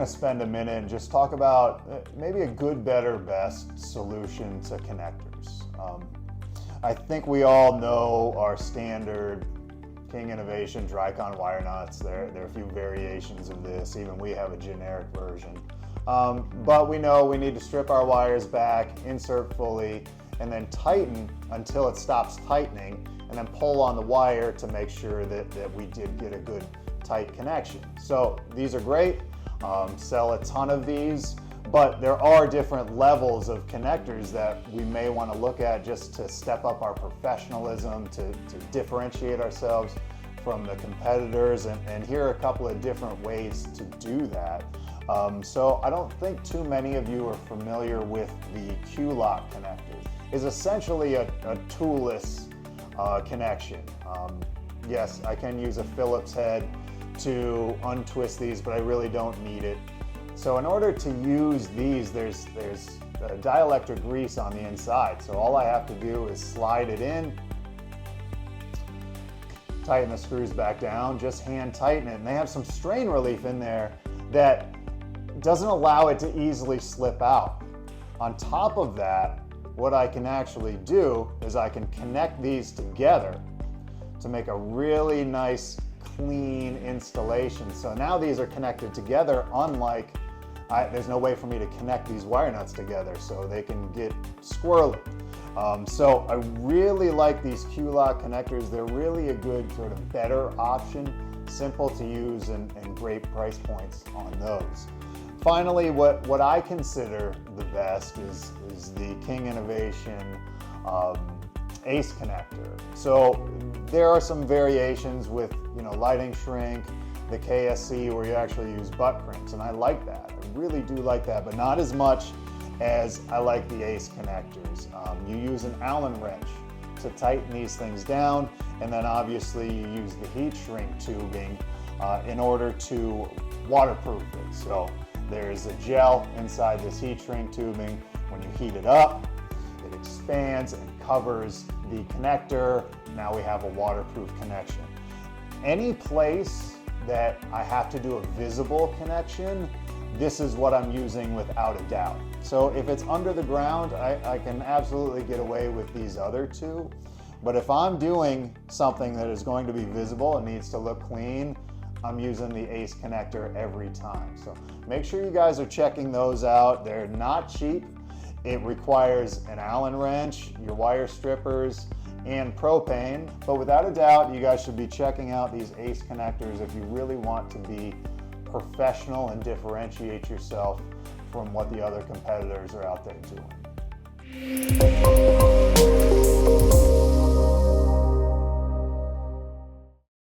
spend a minute and just talk about maybe a good, better, best solution to connectors. I think we all know our standard King Innovation Drycon wire nuts. There are a few variations of this. Even we have a generic version. But we know we need to strip our wires back, insert fully, and then tighten until it stops tightening, and then pull on the wire to make sure that we did get a good tight connection. So these are great. Sell a ton of these, but there are different levels of connectors that we may want to look at just to step up our professionalism, to differentiate ourselves from the competitors, and here are a couple of different ways to do that. So I don't think too many of you are familiar with the Q-Loc connector. It's essentially a toolless connection. Yes, I can use a Phillips head to untwist these, but I really don't need it. So in order to use these, there's dielectric grease on the inside. So all I have to do is slide it in, tighten the screws back down, just hand tighten it. And they have some strain relief in there that doesn't allow it to easily slip out. On top of that, what I can actually do is I can connect these together to make a really nice, clean installation. So now these are connected together, unlike, there's no way for me to connect these wire nuts together, so they can get squirrely. So I really like these Q-Loc connectors. They're really a good sort of better option, simple to use, and great price points on those. Finally, what I consider the best is the King Innovation ACE connector. So there are some variations with lighting shrink, the KSC, where you actually use butt crimps, and I like that. I really do like that, but not as much as I like the ACE connectors. You use an Allen wrench to tighten these things down, and then obviously you use the heat shrink tubing in order to waterproof it. So there's a gel inside this heat shrink tubing. When you heat it up, it expands and covers the connector. Now we have a waterproof connection. Any place that I have to do a visible connection, this is what I'm using without a doubt. So if it's under the ground, I can absolutely get away with these other two. But if I'm doing something that is going to be visible and needs to look clean, I'm using the ACE connector every time. So make sure you guys are checking those out. They're not cheap. It requires an Allen wrench, your wire strippers, and propane. But without a doubt, you guys should be checking out these ACE connectors if you really want to be professional and differentiate yourself from what the other competitors are out there doing.